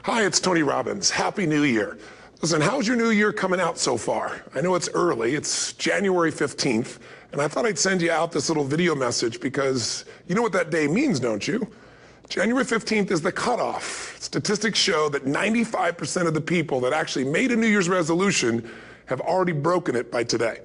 Hi, it's Tony Robbins. Happy New Year. Listen, how's your new year coming out so far? I know it's early. It's January 15th, and I thought I'd send you out this little video message because you know what that day means, don't you? January 15th is the cutoff. Statistics show that 95% of the people that actually made a New Year's resolution have already broken it by today.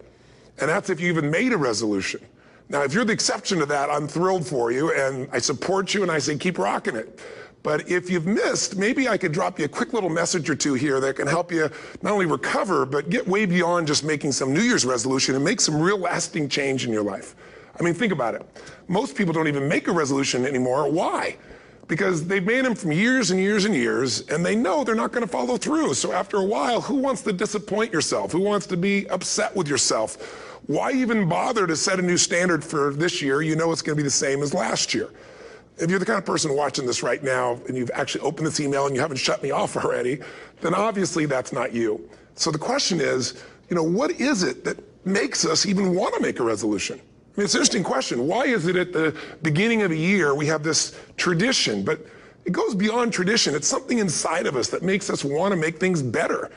And that's if you even made a resolution. Now, if you're the exception to that, I'm thrilled for you, and I support you, and I say keep rocking it. But if you've missed, maybe I could drop you a quick little message or two here that can help you not only recover, but get way beyond just making some New Year's resolution and make some real lasting change in your life. I mean, think about it. Most people don't even make a resolution anymore. Why? Because they've made them from years and years and years, and they know they're not going to follow through. So after a while, who wants to disappoint yourself? Who wants to be upset with yourself? Why even bother to set a new standard for this year? You know it's going to be the same as last year. If you're the kind of person watching this right now and you've actually opened this email and you haven't shut me off already, then obviously that's not you. So the question is, what is it that makes us even want to make a resolution? I mean, it's an interesting question. Why is it at the beginning of a year we have this tradition, but it goes beyond tradition. It's something inside of us that makes us want to make things better.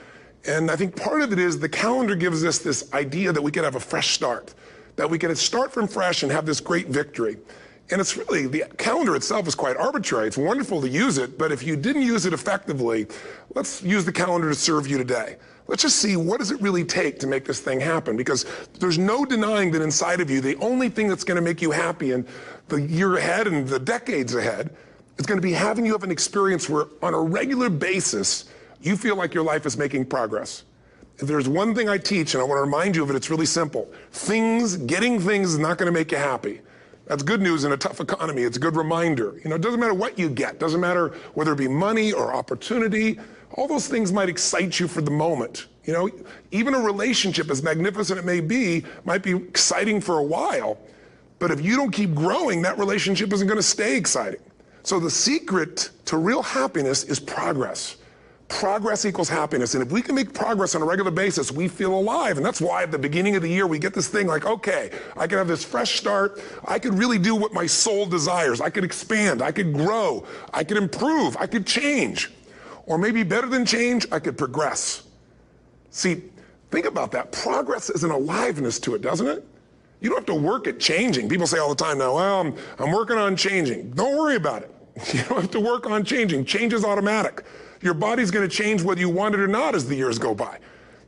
And I think part of it is the calendar gives us this idea that we could have a fresh start, that we can start from fresh and have this great victory. And it's really, the calendar itself is quite arbitrary. It's wonderful to use it, but if you didn't use it effectively, let's use the calendar to serve you today. Let's just see, what does it really take to make this thing happen? Because there's no denying that inside of you, the only thing that's going to make you happy in the year ahead and the decades ahead is going to be having you have an experience where on a regular basis, you feel like your life is making progress. If there's one thing I teach, and I want to remind you of it, it's really simple. Getting things is not going to make you happy. That's good news in a tough economy. It's a good reminder. It doesn't matter what you get. Doesn't matter whether it be money or opportunity. All those things might excite you for the moment. Even a relationship, as magnificent it may be, might be exciting for a while. But if you don't keep growing, that relationship isn't going to stay exciting. So the secret to real happiness is progress. Progress equals happiness. And if we can make progress on a regular basis, we feel alive. And that's why at the beginning of the year, we get this thing like, okay, I can have this fresh start. I could really do what my soul desires. I could expand. I could grow. I could improve. I could change. Or maybe better than change, I could progress. See, think about that. Progress is an aliveness to it, doesn't it? You don't have to work at changing. People say all the time now, well, I'm working on changing. Don't worry about it. You don't have to work on changing. Change is automatic. Your body's going to change whether you want it or not as the years go by.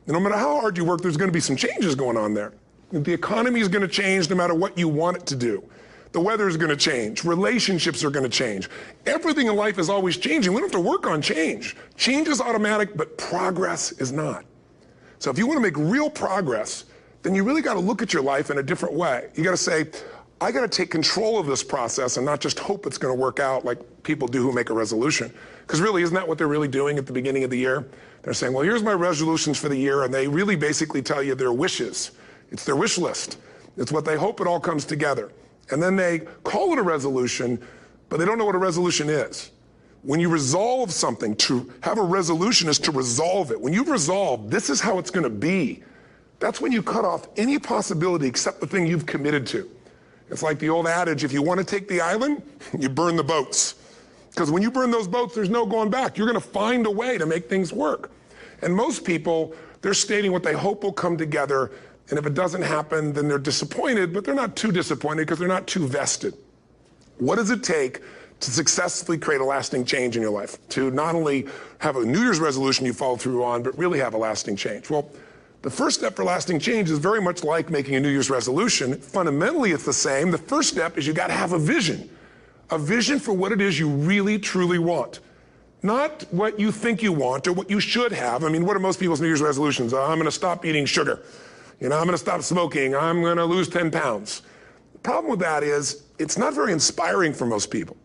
And no matter how hard you work, there's going to be some changes going on there. The economy is going to change no matter what you want it to do. The weather is going to change. Relationships are going to change. Everything in life is always changing. We don't have to work on change. Change is automatic, but progress is not. So if you want to make real progress, then you really got to look at your life in a different way. You got to say, I got to take control of this process and not just hope it's going to work out like people do who make a resolution. Because really, isn't that what they're really doing at the beginning of the year? They're saying, well, here's my resolutions for the year, and they really basically tell you their wishes. It's their wish list. It's what they hope it all comes together. And then they call it a resolution, but they don't know what a resolution is. When you resolve something, to have a resolution is to resolve it. When you've resolved, this is how it's going to be. That's when you cut off any possibility except the thing you've committed to. It's like the old adage, if you want to take the island, you burn the boats. Because when you burn those boats, there's no going back. You're going to find a way to make things work. And most people, they're stating what they hope will come together, and if it doesn't happen, then they're disappointed, but they're not too disappointed because they're not too vested. What does it take to successfully create a lasting change in your life? To not only have a New Year's resolution you follow through on, but really have a lasting change? Well, the first step for lasting change is very much like making a New Year's resolution. Fundamentally, it's the same. The first step is you got to have a vision for what it is you really, truly want. Not what you think you want or what you should have. I mean, what are most people's New Year's resolutions? I'm going to stop eating sugar. I'm going to stop smoking. I'm going to lose 10 pounds. The problem with that is it's not very inspiring for most people.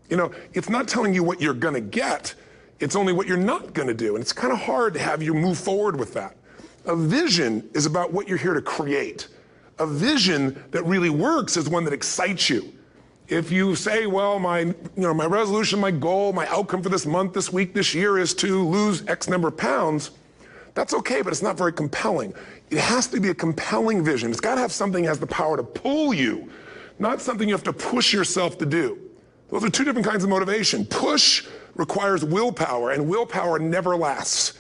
It's not telling you what you're going to get. It's only what you're not going to do. And it's kind of hard to have you move forward with that. A vision is about what you're here to create. A vision that really works is one that excites you. If you say, well, my resolution, my goal, my outcome for this month, this week, this year is to lose X number of pounds, that's okay, but it's not very compelling. It has to be a compelling vision. It's got to have something that has the power to pull you, not something you have to push yourself to do. Those are two different kinds of motivation. Push requires willpower, and willpower never lasts.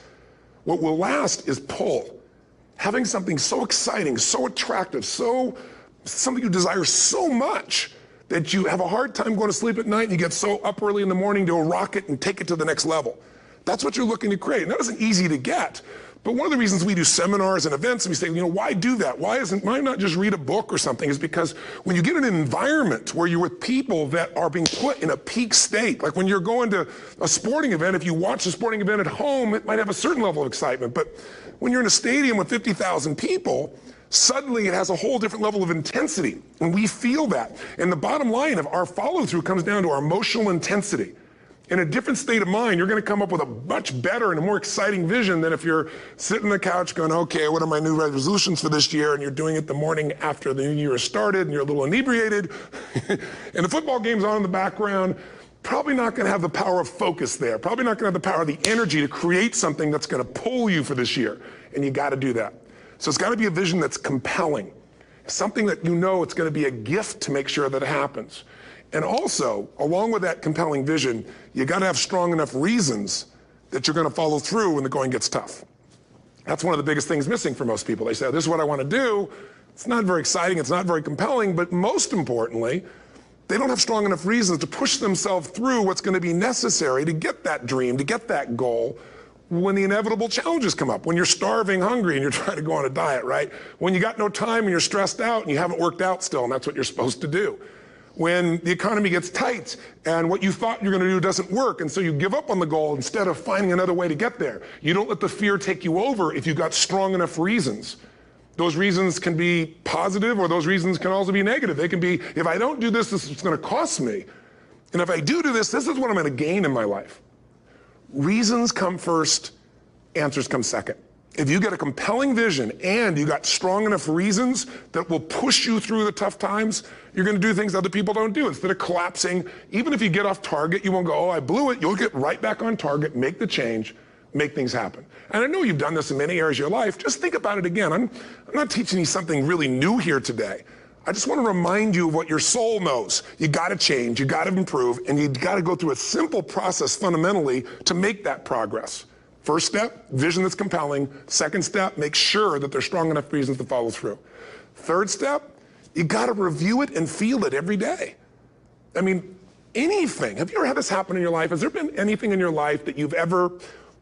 What will last is pull. Having something so exciting, so attractive, something you desire so much that you have a hard time going to sleep at night and you get so up early in the morning to rock it and take it to the next level. That's what you're looking to create. And that isn't easy to get. But one of the reasons we do seminars and events and we say, why do that? Why not just read a book or something? Is because when you get in an environment where you're with people that are being put in a peak state, like when you're going to a sporting event, if you watch a sporting event at home, it might have a certain level of excitement. But when you're in a stadium with 50,000 people, suddenly it has a whole different level of intensity. And we feel that. And the bottom line of our follow-through comes down to our emotional intensity. In a different state of mind, you're going to come up with a much better and a more exciting vision than if you're sitting on the couch going, okay, what are my new resolutions for this year? And you're doing it the morning after the new year has started and you're a little inebriated and the football game's on in the background. Probably not going to have the power of focus there. Probably not going to have the power of the energy to create something that's going to pull you for this year. And you got to do that. So it's got to be a vision that's compelling. Something that it's going to be a gift to make sure that it happens. And also, along with that compelling vision, you got to have strong enough reasons that you're going to follow through when the going gets tough. That's one of the biggest things missing for most people. They say, this is what I want to do. It's not very exciting. It's not very compelling. But most importantly, they don't have strong enough reasons to push themselves through what's going to be necessary to get that dream, to get that goal when the inevitable challenges come up. When you're starving, hungry, and you're trying to go on a diet, right? When you got no time and you're stressed out and you haven't worked out still, and that's what you're supposed to do. When the economy gets tight and what you thought you're going to do doesn't work, and so you give up on the goal instead of finding another way to get there. You don't let the fear take you over if you've got strong enough reasons. Those reasons can be positive, or those reasons can also be negative. They can be, if I don't do this, this is going to cost me. And if I do this, this is what I'm going to gain in my life. Reasons come first, answers come second. If you get a compelling vision and you got strong enough reasons that will push you through the tough times, you're going to do things other people don't do. Instead of collapsing, even if you get off target, you won't go, oh, I blew it. You'll get right back on target, make the change, make things happen. And I know you've done this in many areas of your life. Just think about it again. I'm not teaching you something really new here today. I just want to remind you of what your soul knows. You got to change, you got to improve, and you got to go through a simple process fundamentally to make that progress. First step, vision that's compelling. Second step, make sure that there's strong enough reasons to follow through. Third step, you got to review it and feel it every day. I mean, anything. Have you ever had this happen in your life? Has there been anything in your life that you've ever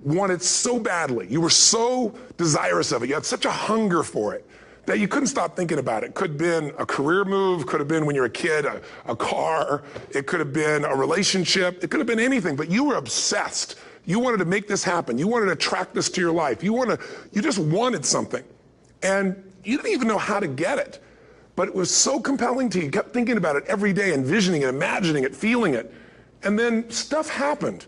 wanted so badly? You were so desirous of it. You had such a hunger for it that you couldn't stop thinking about it. Could have been a career move, could have been when you were a kid, a car, it could have been a relationship, it could have been anything, but you were obsessed. You wanted to make this happen. You wanted to attract this to your life. You just wanted something. And you didn't even know how to get it. But it was so compelling to you. You kept thinking about it every day, envisioning it, imagining it, feeling it. And then stuff happened.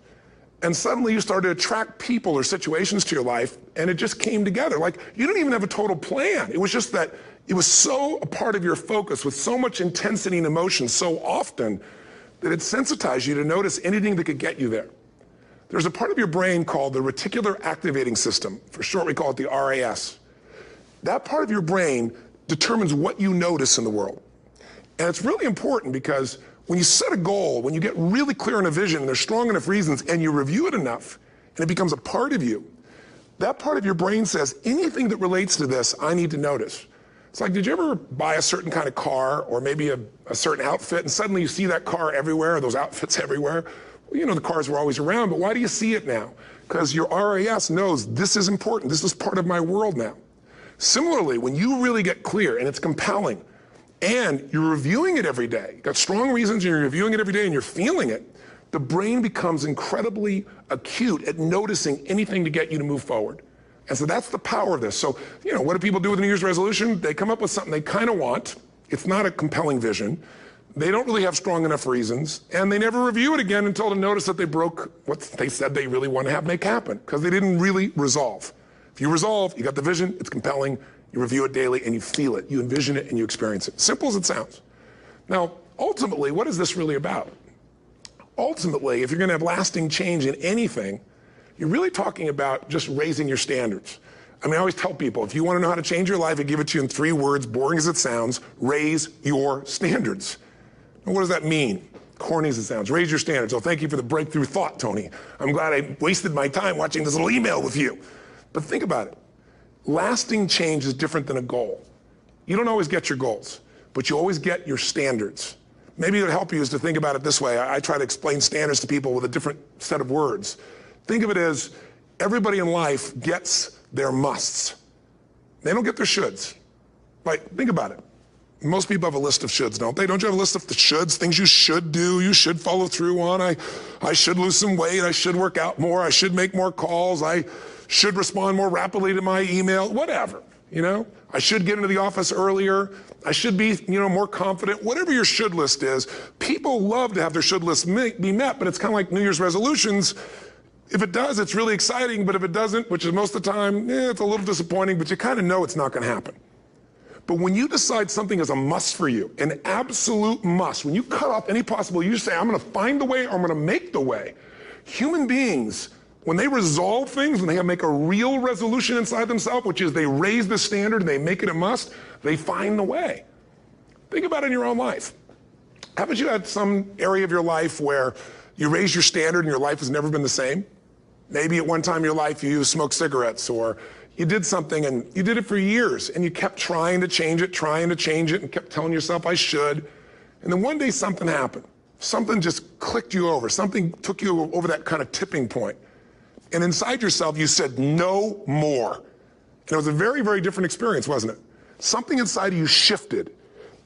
And suddenly you started to attract people or situations to your life, and it just came together. Like, you didn't even have a total plan. It was just that it was so a part of your focus with so much intensity and emotion so often that it sensitized you to notice anything that could get you there. There's a part of your brain called the reticular activating system. For short, we call it the RAS. That part of your brain determines what you notice in the world. And it's really important because when you set a goal, when you get really clear on a vision, and there's strong enough reasons, and you review it enough, and it becomes a part of you, that part of your brain says, anything that relates to this, I need to notice. It's like, did you ever buy a certain kind of car or maybe a certain outfit, and suddenly you see that car everywhere, or those outfits everywhere? Well, you know, the cars were always around, but why do you see it now? Because your RAS knows this is important. This is part of my world now. Similarly, when you really get clear and it's compelling and you're reviewing it every day, you've got strong reasons and you're reviewing it every day and you're feeling it, the brain becomes incredibly acute at noticing anything to get you to move forward. And so that's the power of this. So, you know, what do people do with a New Year's resolution? They come up with something they kind of want. It's not a compelling vision. They don't really have strong enough reasons, and they never review it again until to notice that they broke what they said they really want to have make happen, because they didn't really resolve. If you resolve, you got the vision, it's compelling, you review it daily, and you feel it, you envision it, and you experience it. Simple as it sounds. Now, ultimately, what is this really about? Ultimately, if you're going to have lasting change in anything, you're really talking about just raising your standards. I mean, I always tell people, if you want to know how to change your life, I give it to you in 3 words, boring as it sounds: raise your standards. And what does that mean? corny as it sounds. Raise your standards. Oh, thank you for the breakthrough thought, Tony. I'm glad I wasted my time watching this little email with you. But think about it. Lasting change is different than a goal. You don't always get your goals, but you always get your standards. Maybe it would help you is to think about it this way. I try to explain standards to people with a different set of words. Think of it as everybody in life gets their musts. They don't get their shoulds. Like, think about it. Most people have a list of shoulds, don't they? Don't you have a list of the shoulds, things you should do, you should follow through on? I should lose some weight, I should work out more, I should make more calls, I should respond more rapidly to my email, whatever, you know? I should get into the office earlier, I should be, more confident. Whatever your should list is, people love to have their should list be met, but it's kind of like New Year's resolutions. If it does, it's really exciting, but if it doesn't, which is most of the time, it's a little disappointing, but you kind of know it's not going to happen. But when you decide something is a must for you, an absolute must, when you cut off any possible, you say, I'm going to find the way or I'm going to make the way. Human beings, when they resolve things, when they make a real resolution inside themselves, which is they raise the standard and they make it a must, they find the way. Think about it in your own life. Haven't you had some area of your life where you raise your standard and your life has never been the same? Maybe at one time in your life you smoked cigarettes, or you did something and you did it for years and you kept trying to change it and kept telling yourself I should. And then one day something happened. Something just clicked you over. Something took you over that kind of tipping point. And inside yourself you said no more. And it was a very, very different experience, wasn't it? Something inside of you shifted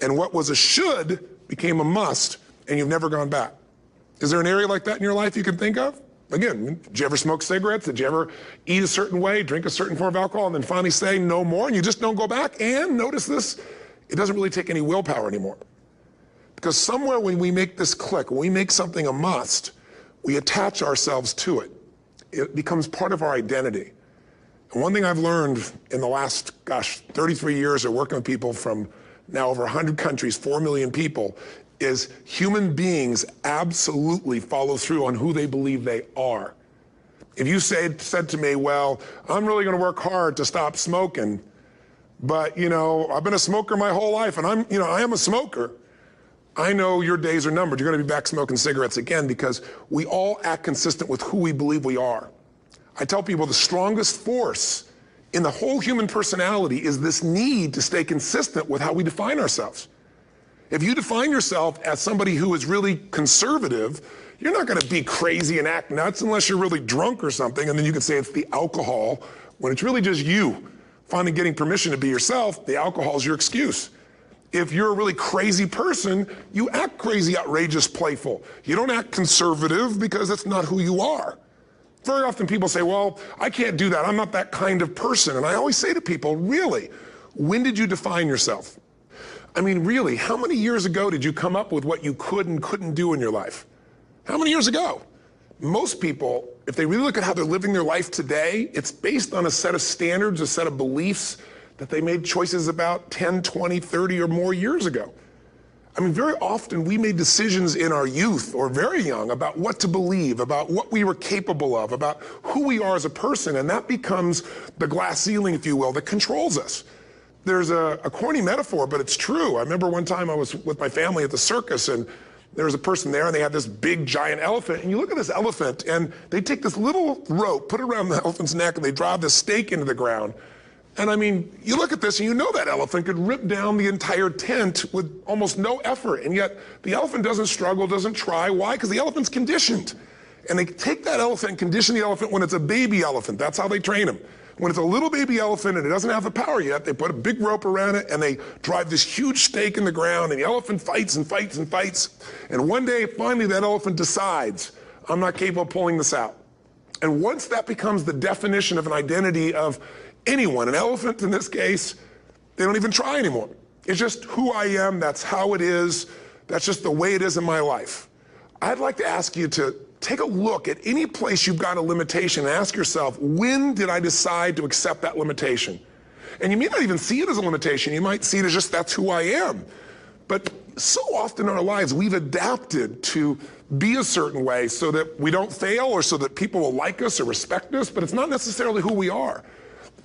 and what was a should became a must and you've never gone back. Is there an area like that in your life you can think of? Again, did you ever smoke cigarettes? Did you ever eat a certain way, drink a certain form of alcohol, and then finally say no more, and you just don't go back? And notice this, it doesn't really take any willpower anymore. Because somewhere when we make this click, when we make something a must, we attach ourselves to it. It becomes part of our identity. And one thing I've learned in the last, 33 years of working with people from now over 100 countries, 4 million people, is human beings absolutely follow through on who they believe they are. If you said to me, well, I'm really going to work hard to stop smoking, but I've been a smoker my whole life and I am a smoker. I know your days are numbered. You're going to be back smoking cigarettes again because we all act consistent with who we believe we are. I tell people the strongest force in the whole human personality is this need to stay consistent with how we define ourselves. If you define yourself as somebody who is really conservative, you're not going to be crazy and act nuts unless you're really drunk or something, and then you can say it's the alcohol. When it's really just you finally getting permission to be yourself, the alcohol is your excuse. If you're a really crazy person, you act crazy, outrageous, playful. You don't act conservative because that's not who you are. Very often people say, well, I can't do that. I'm not that kind of person. And I always say to people, really, when did you define yourself? I mean, really, how many years ago did you come up with what you could and couldn't do in your life? How many years ago? Most people, if they really look at how they're living their life today, it's based on a set of standards, a set of beliefs that they made choices about 10, 20, 30 or more years ago. I mean, very often we made decisions in our youth or very young about what to believe, about what we were capable of, about who we are as a person, and that becomes the glass ceiling, if you will, that controls us. There's a corny metaphor, but it's true. I remember one time I was with my family at the circus, and there was a person there, and they had this big, giant elephant. And you look at this elephant, and they take this little rope, put it around the elephant's neck, and they drive this stake into the ground. And I mean, you look at this, and you know that elephant could rip down the entire tent with almost no effort. And yet, the elephant doesn't struggle, doesn't try. Why? Because the elephant's conditioned. And they take that elephant and condition the elephant when it's a baby elephant. That's how they train them. When it's a little baby elephant and it doesn't have the power yet, they put a big rope around it and they drive this huge stake in the ground, and the elephant fights and fights and fights. And one day, finally, that elephant decides, I'm not capable of pulling this out. And once that becomes the definition of an identity of anyone, an elephant in this case, they don't even try anymore. It's just who I am, that's how it is, that's just the way it is in my life. I'd like to ask you to take a look at any place you've got a limitation and ask yourself, when did I decide to accept that limitation? And you may not even see it as a limitation. You might see it as just that's who I am. But so often in our lives, we've adapted to be a certain way so that we don't fail or so that people will like us or respect us, but it's not necessarily who we are.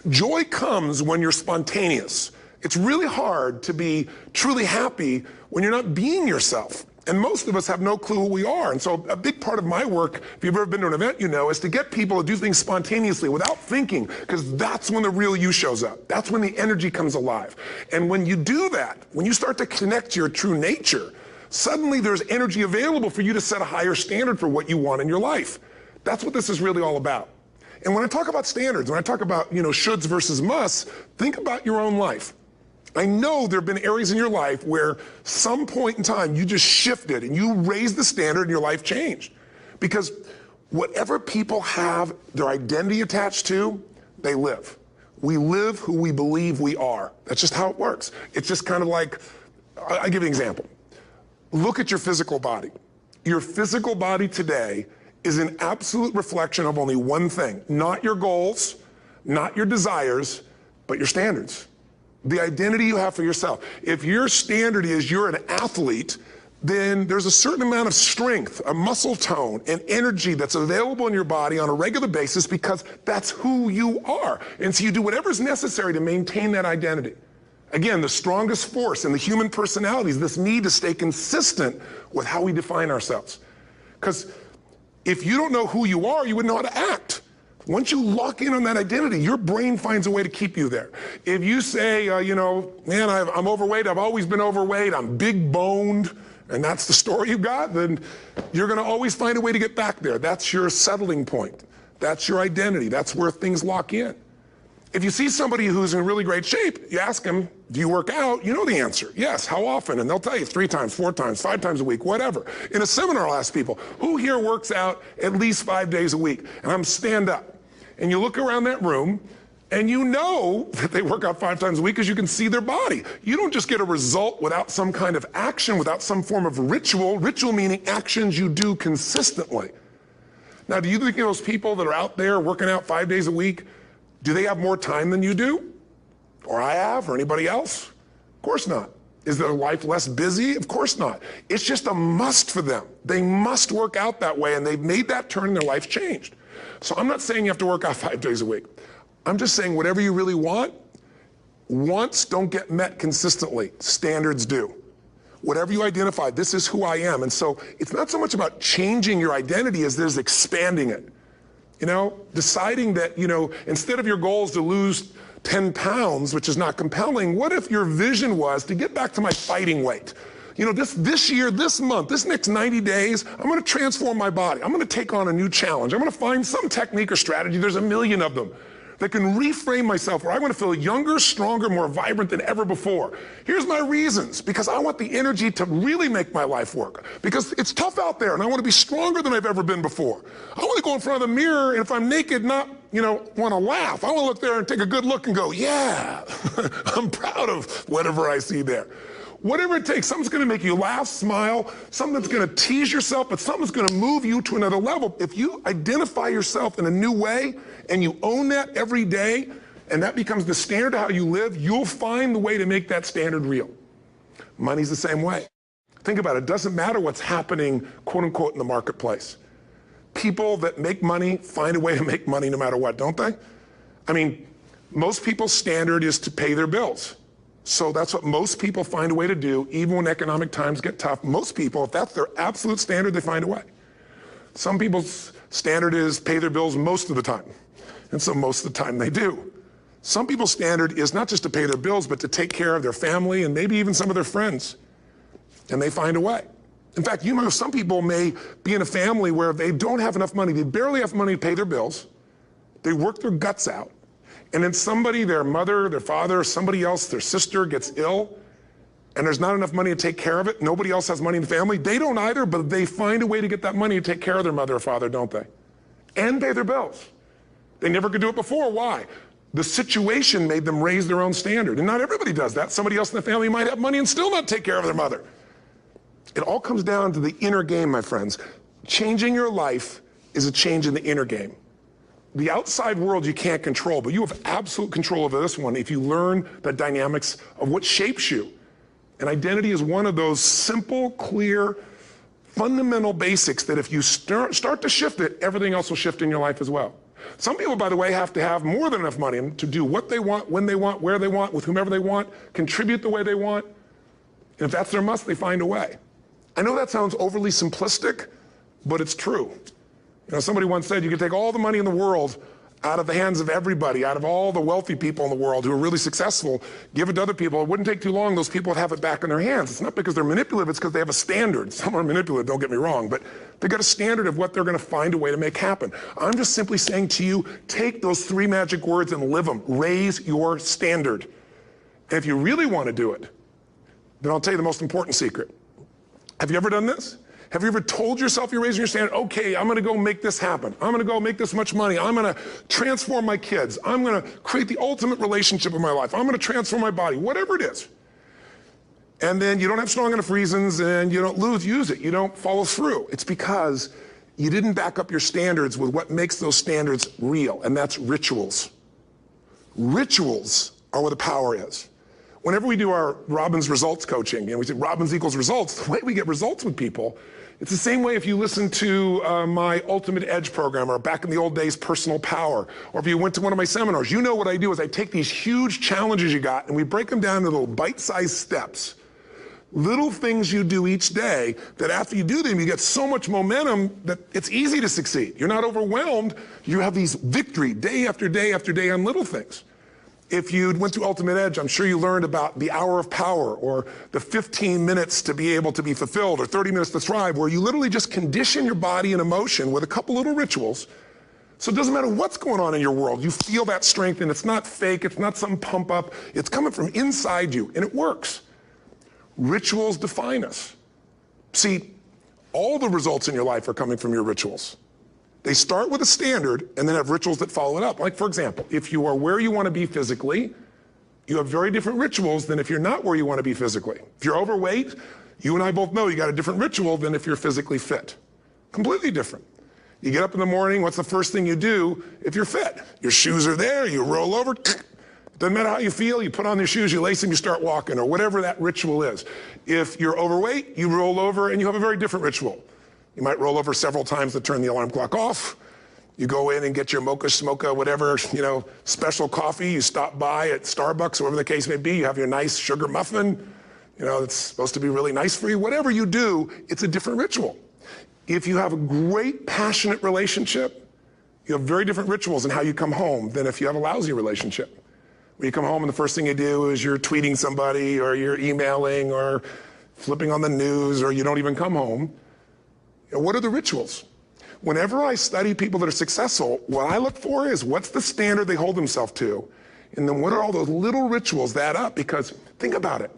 Joy comes when you're spontaneous. It's really hard to be truly happy when you're not being yourself. And most of us have no clue who we are. And so a big part of my work, if you've ever been to an event, you know, is to get people to do things spontaneously without thinking, because that's when the real you shows up. That's when the energy comes alive. And when you do that, when you start to connect to your true nature, suddenly there's energy available for you to set a higher standard for what you want in your life. That's what this is really all about. And when I talk about standards, when I talk about, shoulds versus musts, think about your own life. I know there have been areas in your life where some point in time you just shifted and you raised the standard and your life changed. Because whatever people have their identity attached to, they live. We live who we believe we are. That's just how it works. It's just kind of like, I'll give you an example. Look at your physical body. Your physical body today is an absolute reflection of only one thing, not your goals, not your desires, but your standards. The identity you have for yourself. If your standard is you're an athlete, then there's a certain amount of strength, a muscle tone, and energy that's available in your body on a regular basis because that's who you are. And so you do whatever's necessary to maintain that identity. Again, the strongest force in the human personality is this need to stay consistent with how we define ourselves. Because if you don't know who you are, you wouldn't know how to act. Once you lock in on that identity, your brain finds a way to keep you there. If you say, man, I'm overweight, I've always been overweight, I'm big boned, and that's the story you got, then you're gonna always find a way to get back there. That's your settling point. That's your identity. That's where things lock in. If you see somebody who's in really great shape, you ask them, do you work out? You know the answer. Yes, how often? And they'll tell you 3 times, 4 times, 5 times a week, whatever. In a seminar, I'll ask people, who here works out at least 5 days a week? And I'm stand up. And you look around that room, and you know that they work out 5 times a week because you can see their body. You don't just get a result without some kind of action, without some form of ritual. Ritual meaning actions you do consistently. Now, do you think those people that are out there working out 5 days a week, do they have more time than you do? Or I have, or anybody else? Of course not. Is their life less busy? Of course not. It's just a must for them. They must work out that way, and they've made that turn and their life's changed. So I'm not saying you have to work out 5 days a week. I'm just saying whatever you really want, wants don't get met consistently. Standards do. Whatever you identify, this is who I am. And so it's not so much about changing your identity as there's expanding it. Deciding that, instead of your goal is to lose 10 pounds, which is not compelling, what if your vision was to get back to my fighting weight? This year, this month, this next 90 days, I'm going to transform my body. I'm going to take on a new challenge. I'm going to find some technique or strategy, there's a million of them, that can reframe myself where I want to feel younger, stronger, more vibrant than ever before. Here's my reasons. Because I want the energy to really make my life work. Because it's tough out there, and I want to be stronger than I've ever been before. I want to go in front of the mirror, and if I'm naked, not, want to laugh. I want to look there and take a good look and go, yeah, I'm proud of whatever I see there. Whatever it takes, something's going to make you laugh, smile, something that's going to tease yourself, but something's going to move you to another level. If you identify yourself in a new way and you own that every day, and that becomes the standard of how you live, you'll find the way to make that standard real. Money's the same way. Think about it. It doesn't matter what's happening, quote unquote, in the marketplace. People that make money find a way to make money no matter what, don't they? I mean, most people's standard is to pay their bills. So that's what most people find a way to do, even when economic times get tough. Most people, if that's their absolute standard, they find a way. Some people's standard is pay their bills most of the time. And so most of the time they do. Some people's standard is not just to pay their bills, but to take care of their family and maybe even some of their friends. And they find a way. In fact, some people may be in a family where they don't have enough money. They barely have money to pay their bills. They work their guts out. And then somebody, their mother, their father, somebody else, their sister gets ill, and there's not enough money to take care of it. Nobody else has money in the family. They don't either, but they find a way to get that money to take care of their mother or father, don't they? And pay their bills. They never could do it before. Why? The situation made them raise their own standard. And not everybody does that. Somebody else in the family might have money and still not take care of their mother. It all comes down to the inner game, my friends. Changing your life is a change in the inner game. The outside world you can't control, but you have absolute control over this one if you learn the dynamics of what shapes you. And identity is one of those simple, clear, fundamental basics that if you start to shift it, everything else will shift in your life as well. Some people, by the way, have to have more than enough money to do what they want, when they want, where they want, with whomever they want, contribute the way they want. And if that's their must, they find a way. I know that sounds overly simplistic, but it's true. You know, somebody once said you could take all the money in the world out of the hands of everybody, out of all the wealthy people in the world who are really successful, give it to other people. It wouldn't take too long, those people would have it back in their hands. It's not because they're manipulative, it's because they have a standard. Some are manipulative, don't get me wrong, but they've got a standard of what they're gonna find a way to make happen. I'm just simply saying to you, take those 3 magic words and live them. Raise your standard. And if you really wanna do it, then I'll tell you the most important secret. Have you ever done this? Have you ever told yourself you're raising your standard? Okay, I'm gonna go make this happen. I'm gonna go make this much money. I'm gonna transform my kids. I'm gonna create the ultimate relationship in my life. I'm gonna transform my body, whatever it is. And then you don't have strong enough reasons and you don't use it. You don't follow through. It's because you didn't back up your standards with what makes those standards real, and that's rituals. Rituals are where the power is. Whenever we do our Robbins results coaching, and we say Robbins equals results, the way we get results with people, it's the same way if you listen to my Ultimate Edge program, or back in the old days, Personal Power, or if you went to one of my seminars. You know what I do is I take these huge challenges you got and we break them down into little bite-sized steps. Little things you do each day that after you do them, you get so much momentum that it's easy to succeed. You're not overwhelmed. You have these victory day after day after day on little things. If you went through Ultimate Edge, I'm sure you learned about the hour of power, or the 15 minutes to be able to be fulfilled, or 30 minutes to thrive, where you literally just condition your body and emotion with a couple little rituals. So it doesn't matter what's going on in your world, you feel that strength, and it's not fake, it's not some pump up, it's coming from inside you, and it works. Rituals define us. See, all the results in your life are coming from your rituals. They start with a standard and then have rituals that follow it up. Like, for example, if you are where you want to be physically, you have very different rituals than if you're not where you want to be physically. If you're overweight, you and I both know you got a different ritual than if you're physically fit. Completely different. You get up in the morning, what's the first thing you do if you're fit? Your shoes are there, you roll over, doesn't matter how you feel, you put on your shoes, you lace them, you start walking, or whatever that ritual is. If you're overweight, you roll over and you have a very different ritual. You might roll over several times to turn the alarm clock off. You go in and get your mocha, smocha, whatever, special coffee. You stop by at Starbucks, or whatever the case may be. You have your nice sugar muffin. It's supposed to be really nice for you. Whatever you do, it's a different ritual. If you have a great, passionate relationship, you have very different rituals in how you come home than if you have a lousy relationship. When you come home and the first thing you do is you're tweeting somebody, or you're emailing, or flipping on the news, or you don't even come home. What are the rituals? Whenever I study people that are successful, what I look for is what's the standard they hold themselves to, and then what are all those little rituals that add up? Because think about it.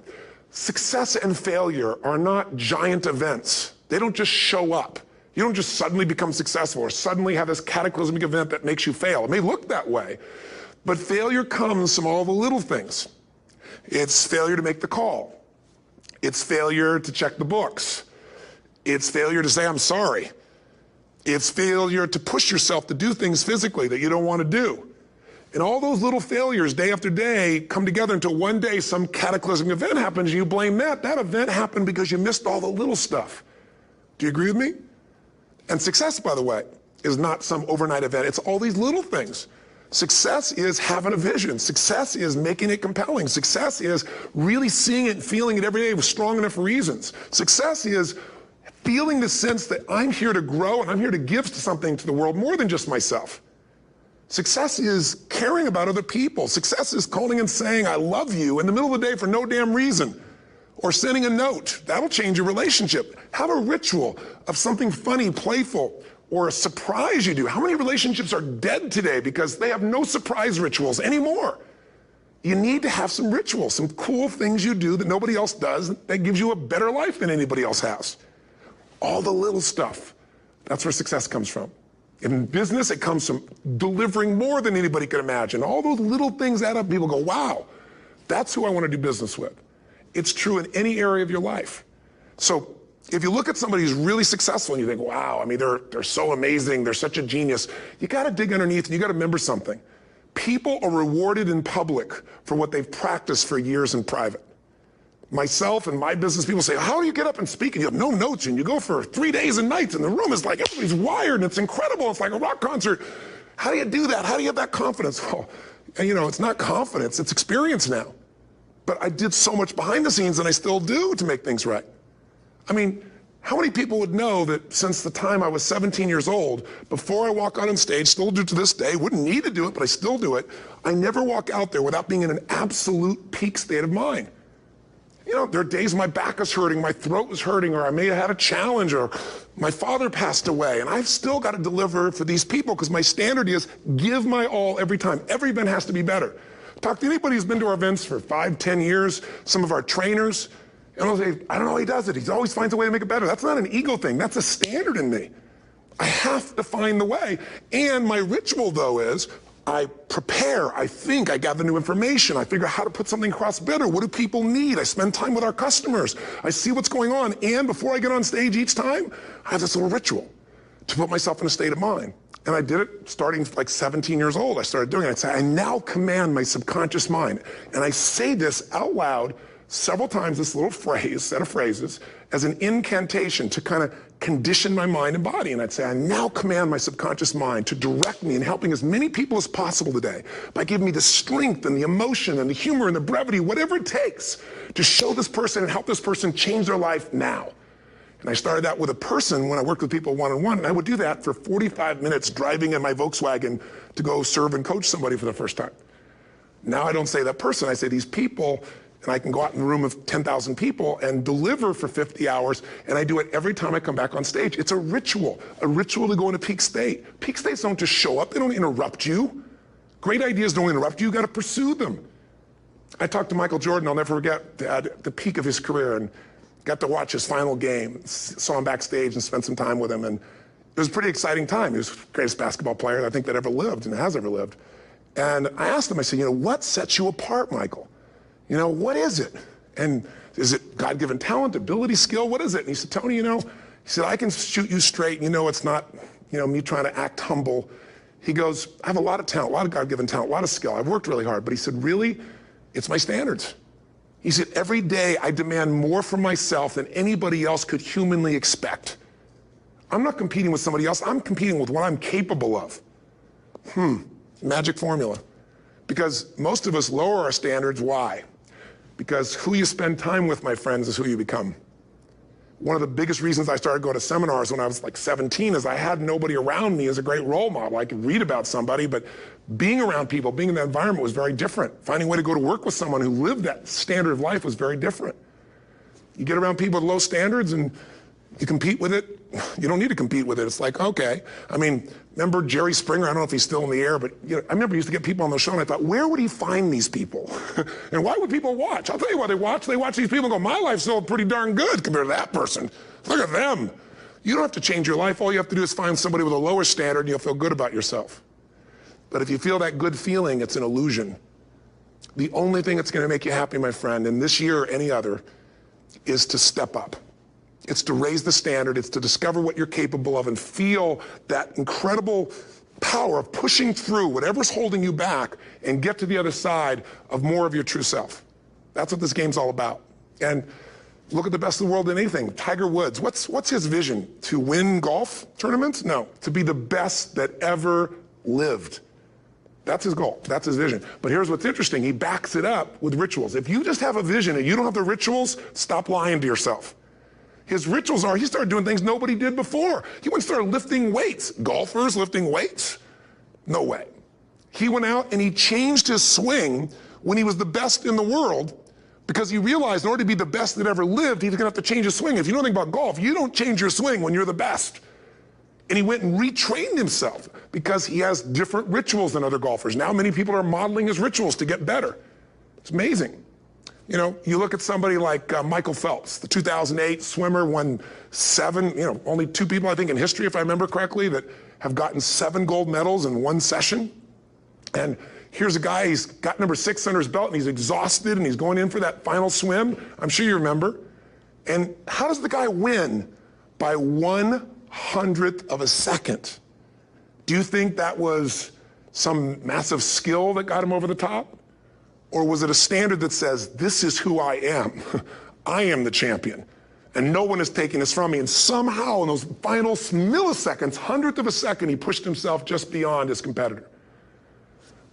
Success and failure are not giant events. They don't just show up. You don't just suddenly become successful or suddenly have this cataclysmic event that makes you fail. It may look that way, but failure comes from all the little things. It's failure to make the call. It's failure to check the books. It's failure to say, I'm sorry. It's failure to push yourself to do things physically that you don't want to do. And all those little failures day after day come together until one day some cataclysmic event happens and you blame that. That event happened because you missed all the little stuff. Do you agree with me? And success, by the way, is not some overnight event. It's all these little things. Success is having a vision. Success is making it compelling. Success is really seeing it and feeling it every day with strong enough reasons. Success is feeling the sense that I'm here to grow and I'm here to give something to the world more than just myself. Success is caring about other people. Success is calling and saying, I love you in the middle of the day for no damn reason. Or sending a note. That'll change your relationship. Have a ritual of something funny, playful, or a surprise you do. How many relationships are dead today because they have no surprise rituals anymore? You need to have some rituals, some cool things you do that nobody else does that gives you a better life than anybody else has. All the little stuff. That's where success comes from. In business, it comes from delivering more than anybody could imagine. All those little things add up. People go, wow, that's who I want to do business with. It's true in any area of your life. So if you look at somebody who's really successful and you think, wow, I mean, they're so amazing, they're such a genius, you got to dig underneath and you got to remember something. People are rewarded in public for what they've practiced for years in private. Myself and my business people say, how do you get up and speak? And you have no notes and you go for 3 days and nights and the room is like, everybody's wired and it's incredible. It's like a rock concert. How do you do that? How do you have that confidence? Well, it's not confidence, it's experience now. But I did so much behind the scenes and I still do to make things right. I mean, How many people would know that since the time I was 17 years old, before I walk out on stage, still do to this day, wouldn't need to do it, but I still do it, I never walk out there without being in an absolute peak state of mind. You know, there are days my back is hurting, my throat was hurting, or I may have had a challenge, or my father passed away, and I've still got to deliver for these people because my standard is give my all every time. Every event has to be better. Talk to anybody who's been to our events for 5, 10 years, some of our trainers, and they'll say, I don't know how he does it. He always finds a way to make it better. That's not an ego thing. That's a standard in me. I have to find the way. And my ritual, though, is I prepare, I think, I gather new information, I figure out how to put something across better. What do people need? I spend time with our customers. I see what's going on. And before I get on stage each time, I have this little ritual to put myself in a state of mind. And I did it starting like 17 years old. I started doing it. I'd say, I now command my subconscious mind. And I say this out loud several times, this little phrase, set of phrases, as an incantation to kind of condition my mind and body. And I'd say, I now command my subconscious mind to direct me in helping as many people as possible today by giving me the strength and the emotion and the humor and the brevity, whatever it takes to show this person and help this person change their life now. And I started that with a person when I worked with people one-on-one, and I would do that for 45 minutes driving in my Volkswagen to go serve and coach somebody for the first time. Now I don't say that person, I say these people, and I can go out in a room of 10,000 people and deliver for 50 hours, and I do it every time I come back on stage. It's a ritual to go into peak state. Peak states don't just show up, they don't interrupt you. Great ideas don't interrupt you, you gotta pursue them. I talked to Michael Jordan, I'll never forget, at the peak of his career, and got to watch his final game, saw him backstage and spent some time with him, and it was a pretty exciting time. He was the greatest basketball player I think that ever lived and has ever lived. And I asked him, I said, what sets you apart, Michael? What is it? And is it God-given talent, ability, skill? What is it? And he said, Tony, he said, I can shoot you straight. It's not, me trying to act humble. He goes, I have a lot of talent, a lot of God-given talent, a lot of skill. I've worked really hard. But he said, really, it's my standards. He said, every day I demand more from myself than anybody else could humanly expect. I'm not competing with somebody else. I'm competing with what I'm capable of. Magic formula. Because most of us lower our standards. Why? Because who you spend time with, my friends, is who you become. One of the biggest reasons I started going to seminars when I was like 17 is I had nobody around me as a great role model. I could read about somebody, but being around people, being in that environment was very different. Finding a way to go to work with someone who lived that standard of life was very different. You get around people with low standards and you compete with it. You don't need to compete with it. It's like, okay. Remember Jerry Springer? I don't know if he's still in the air, but I remember he used to get people on the show and I thought, where would he find these people? And why would people watch? I'll tell you why they watch. They watch these people and go, my life's still pretty darn good compared to that person. Look at them. You don't have to change your life. All you have to do is find somebody with a lower standard and you'll feel good about yourself. But if you feel that good feeling, it's an illusion. The only thing that's going to make you happy, my friend, in this year or any other, is to step up. It's to raise the standard. It's to discover what you're capable of and feel that incredible power of pushing through whatever's holding you back and get to the other side of more of your true self. That's what this game's all about. And look at the best of the world in anything. Tiger Woods, what's his vision? To win golf tournaments? No, to be the best that ever lived. That's his goal. That's his vision. But here's what's interesting. He backs it up with rituals. If you just have a vision and you don't have the rituals, stop lying to yourself. His rituals are, he started doing things nobody did before. He went and started lifting weights. Golfers lifting weights? No way. He went out and he changed his swing when he was the best in the world because he realized in order to be the best that ever lived, he was going to have to change his swing. If you know anything about golf, you don't change your swing when you're the best. And he went and retrained himself because he has different rituals than other golfers. Now many people are modeling his rituals to get better. It's amazing. You look at somebody like Michael Phelps, the 2008 swimmer, won 7, only 2 people, I think, in history, if I remember correctly, that have gotten 7 gold medals in one session. And here's a guy, he's got number 6 under his belt, and he's exhausted, and he's going in for that final swim. I'm sure you remember. And how does the guy win? By 1/100th of a second. Do you think that was some massive skill that got him over the top? Or was it a standard that says, this is who I am? I am the champion. And no one is taking this from me. And somehow in those final milliseconds, 100th of a second, he pushed himself just beyond his competitor.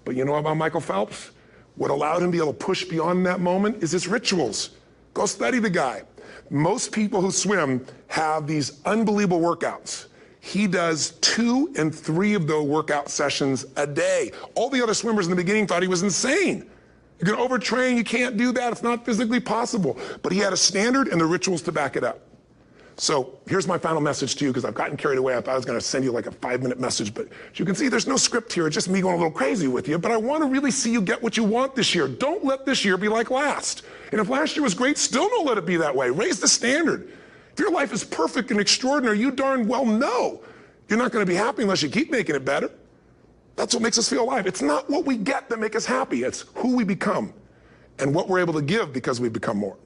But you know about Michael Phelps? What allowed him to be able to push beyond that moment is his rituals. Go study the guy. Most people who swim have these unbelievable workouts. He does 2 and 3 of those workout sessions a day. All the other swimmers in the beginning thought he was insane. You're gonna overtrain, you can't do that, it's not physically possible. But he had a standard and the rituals to back it up. So here's my final message to you, because I've gotten carried away. I thought I was gonna send you like a 5-minute message, but as you can see, there's no script here, it's just me going a little crazy with you, but I wanna really see you get what you want this year. Don't let this year be like last. And if last year was great, still don't let it be that way. Raise the standard. If your life is perfect and extraordinary, you darn well know you're not gonna be happy unless you keep making it better. That's what makes us feel alive. It's not what we get that makes us happy, it's who we become and what we're able to give because we become more.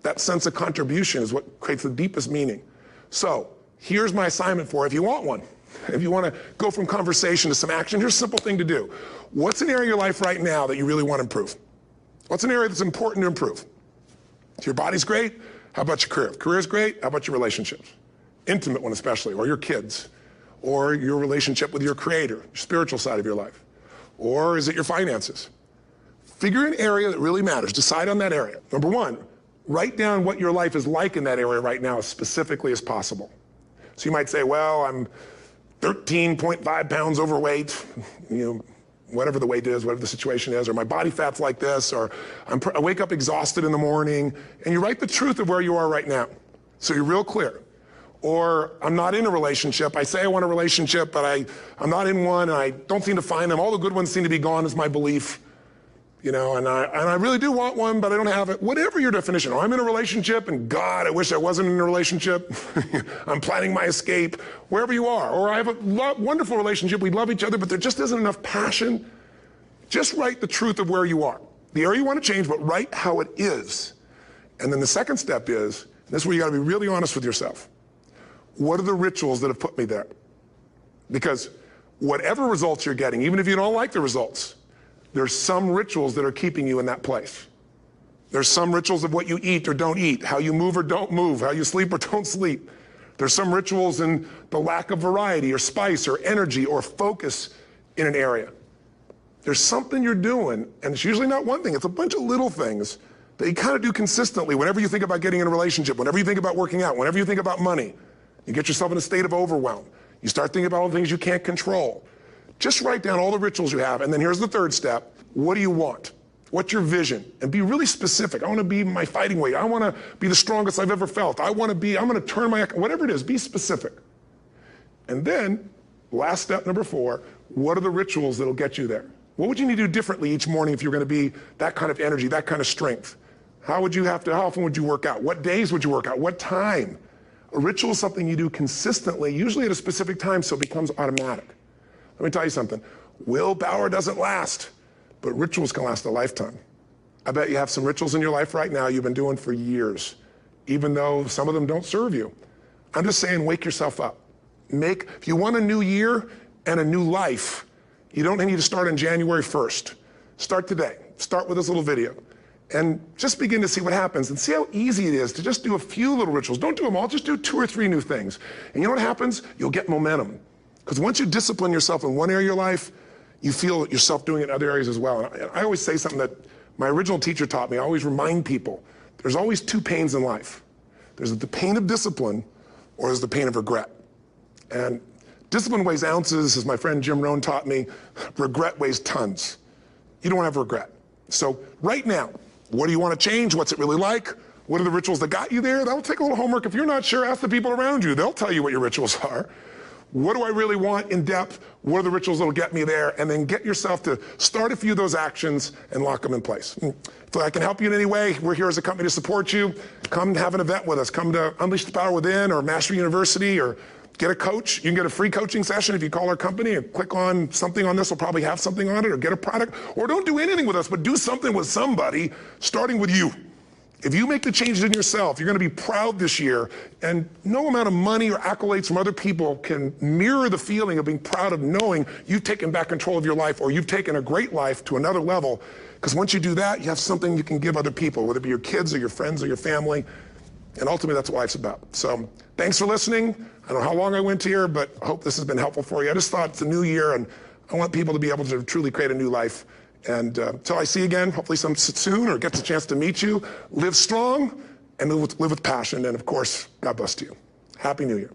That sense of contribution is what creates the deepest meaning. So here's my assignment for you, if you want one. If you wanna go from conversation to some action, here's a simple thing to do. What's an area of your life right now that you really wanna improve? What's an area that's important to improve? If your body's great, how about your career? If career's great, how about your relationships? Intimate one especially, or your kids, or your relationship with your creator, your spiritual side of your life. Or is it your finances? Figure an area that really matters, decide on that area. Number 1, write down what your life is like in that area right now as specifically as possible. So you might say, well, I'm 13.5 pounds overweight, whatever the weight is, whatever the situation is, or my body fat's like this, or I wake up exhausted in the morning, and you write the truth of where you are right now. So you're real clear. Or I'm not in a relationship. I say I want a relationship, but I'm not in one, and I don't seem to find them. All the good ones seem to be gone is my belief. And I really do want one, but I don't have it. Whatever your definition. Or I'm in a relationship, and God, I wish I wasn't in a relationship. I'm planning my escape, wherever you are. Or I have a wonderful relationship, we love each other, but there just isn't enough passion. Just write the truth of where you are. The area you want to change, but write how it is. And then the second step is, and this is where you got to be really honest with yourself. What are the rituals that have put me there? Because whatever results you're getting, even if you don't like the results, there's some rituals that are keeping you in that place. There's some rituals of what you eat or don't eat, how you move or don't move, how you sleep or don't sleep. There's some rituals in the lack of variety or spice or energy or focus in an area. There's something you're doing, and it's usually not one thing, it's a bunch of little things that you kind of do consistently whenever you think about getting in a relationship, whenever you think about working out, whenever you think about money. You get yourself in a state of overwhelm. You start thinking about all the things you can't control. Just write down all the rituals you have, and then here's the third step. What do you want? What's your vision? And be really specific. I want to be my fighting weight. I want to be the strongest I've ever felt. I'm going to turn whatever it is, be specific. And then, last step, number 4, what are the rituals that'll get you there? What would you need to do differently each morning if you're going to be that kind of energy, that kind of strength? How often would you work out? What days would you work out? What time? A ritual is something you do consistently, usually at a specific time, so it becomes automatic. Let me tell you something. Willpower doesn't last, but rituals can last a lifetime. I bet you have some rituals in your life right now you've been doing for years, even though some of them don't serve you. I'm just saying, wake yourself up. If you want a new year and a new life, you don't need to start on January 1st. Start today. Start with this little video. And just begin to see what happens and see how easy it is to just do a few little rituals. Don't do them all, just do 2 or 3 new things. And you know what happens? You'll get momentum. Because once you discipline yourself in one area of your life, you feel yourself doing it in other areas as well. And I always say something that my original teacher taught me. I always remind people, there's always 2 pains in life. There's the pain of discipline, or there's the pain of regret. And discipline weighs ounces, as my friend Jim Rohn taught me. Regret weighs tons. You don't have regret. So right now, what do you want to change? What's it really like? What are the rituals that got you there? That'll take a little homework. If you're not sure, ask the people around you. They'll tell you what your rituals are. What do I really want in depth? What are the rituals that'll get me there? And then get yourself to start a few of those actions and lock them in place. If I can help you in any way, we're here as a company to support you. Come have an event with us. Come to Unleash the Power Within or Mastery University, or get a coach. You can get a free coaching session if you call our company and click on something on this. We'll probably have something on it, or get a product. Or don't do anything with us, but do something with somebody, starting with you. If you make the changes in yourself, you're going to be proud this year, and no amount of money or accolades from other people can mirror the feeling of being proud of knowing you've taken back control of your life, or you've taken a great life to another level. Because once you do that, you have something you can give other people, whether it be your kids or your friends or your family. And ultimately, that's what life's about. So thanks for listening. I don't know how long I went here, but I hope this has been helpful for you. I just thought it's a new year, and I want people to be able to truly create a new life. And until I see you again, hopefully soon, or gets a chance to meet you, live strong and live with passion. And of course, God bless to you. Happy New Year.